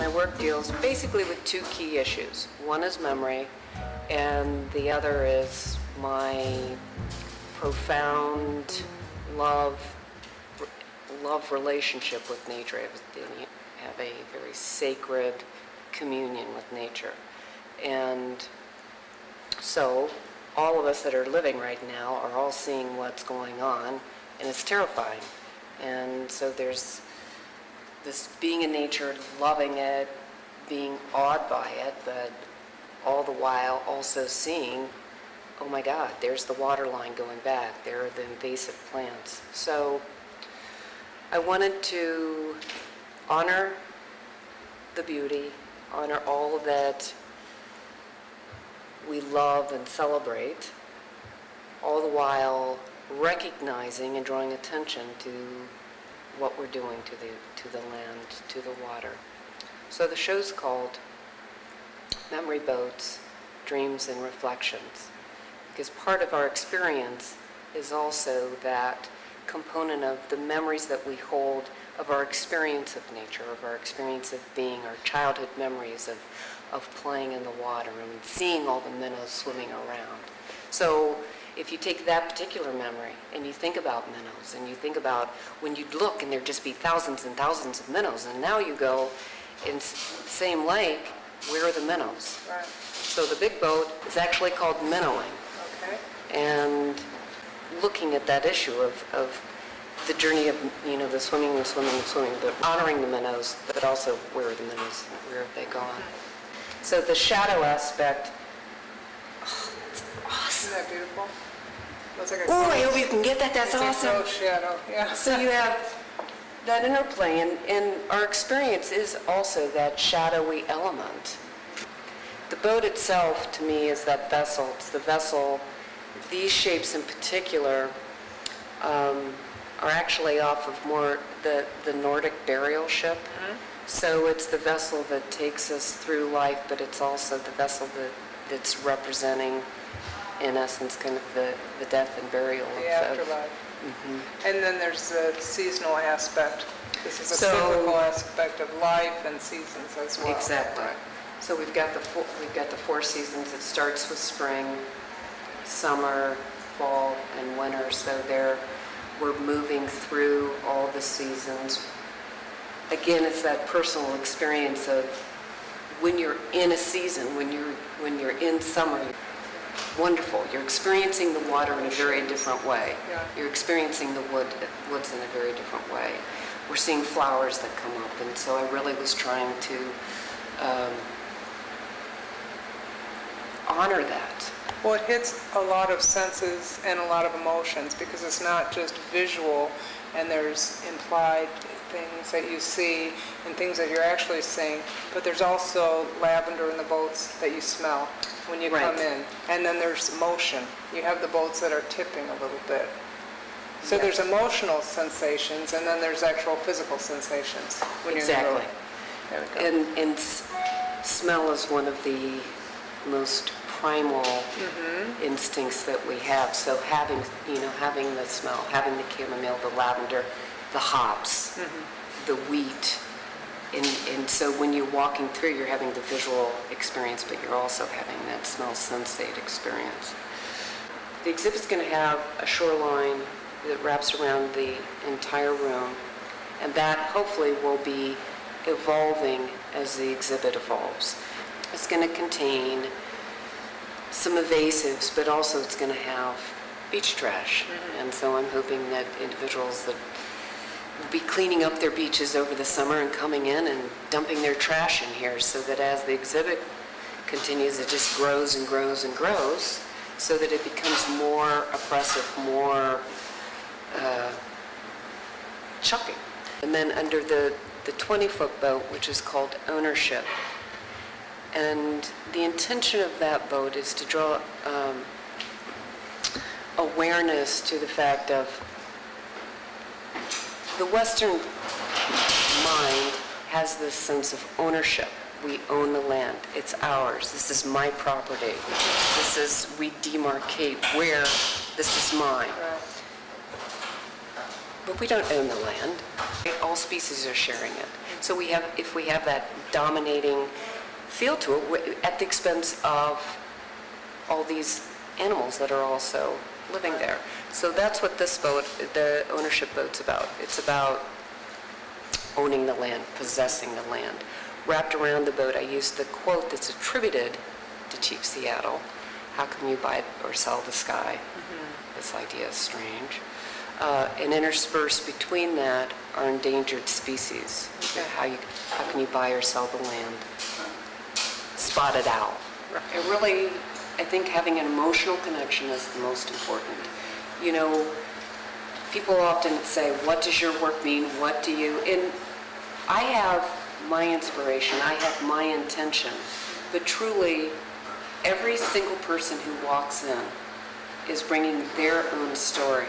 My work deals basically with two key issues. One is memory, and the other is my profound love relationship with nature. I have a very sacred communion with nature. And so all of us that are living right now are all seeing what's going on, and it's terrifying. And so there's this being in nature, loving it, being awed by it, but all the while also seeing, oh my God, there's the water line going back, there are the invasive plants. So I wanted to honor the beauty, honor all that we love and celebrate, all the while recognizing and drawing attention to what we're doing to the land, to the water. So the show's called Memory Boats, Dreams and Reflections, because part of our experience is also that component of the memories that we hold of our experience of nature, of our experience of being, our childhood memories of playing in the water and seeing all the minnows swimming around. So if you take that particular memory and you think about minnows and you think about when you'd look and there'd just be thousands and thousands of minnows, and now you go in the same lake, where are the minnows? Right. So the big boat is actually called Minnowing. Okay. And looking at that issue of the journey of, the swimming and swimming and swimming, but honoring the minnows, but also where are the minnows, where have they gone? So the shadow aspect, that's awesome. Isn't that beautiful? Looks like Oh, I hope you can get that. That's awesome. It's a shadow, yeah. So you have that interplay, and our experience is also that shadowy element. The boat itself, to me, is that vessel. It's the vessel. These shapes in particular are actually off of more the Nordic burial ship. Mm-hmm. So it's the vessel that takes us through life, but it's also the vessel that's representing, in essence, kind of the death and burial the afterlife. Mm-hmm. And then there's the seasonal aspect. This is a cyclical aspect of life and seasons as well. Exactly. Right. So we've got the four seasons. It starts with spring, summer, fall, and winter. So we're moving through all the seasons. Again, it's that personal experience of when you're in a season, when you're in summer. Wonderful. You're experiencing the water in a very different way. Yeah. You're experiencing the woods in a very different way. We're seeing flowers that come up, and so I really was trying to honor that. Well, it hits a lot of senses and a lot of emotions because it's not just visual, and there's implied things that you see and things that you're actually seeing, but there's also lavender in the boats that you smell when you come in. And then there's motion. You have the boats that are tipping a little bit. So there's emotional sensations, and then there's actual physical sensations when you're in the road. There we go. And smell is one of the most primal instincts that we have. So having the smell, having the chamomile, the lavender, the hops, the wheat, and so when you're walking through, you're having the visual experience, but you're also having that smell sensate experience. The exhibit's going to have a shoreline that wraps around the entire room, and that hopefully will be evolving as the exhibit evolves. It's going to contain some evasives, but also it's going to have beach trash, and so I'm hoping that individuals that will be cleaning up their beaches over the summer and coming in and dumping their trash in here, so that as the exhibit continues, it just grows and grows and grows, so that it becomes more oppressive, more chucking. And then under the 20-foot boat, which is called Ownership, and the intention of that boat is to draw awareness to the fact of the Western mind has this sense of ownership. We own the land. It's ours. This is my property. We demarcate where this is mine. But we don't own the land. All species are sharing it. So if we have that dominating feel to it, at the expense of all these animals that are also living there. So that's what this boat, the ownership boat's about. It's about owning the land, possessing the land. Wrapped around the boat, I used the quote that's attributed to Chief Seattle, "How can you buy or sell the sky?" This idea is strange. And interspersed between that are endangered species. How can you buy or sell the land? Spotted owl. It really, I think having an emotional connection is the most important. You know, people often say, what does your work mean? What do you... And I have my inspiration, I have my intention, but truly, every single person who walks in is bringing their own story.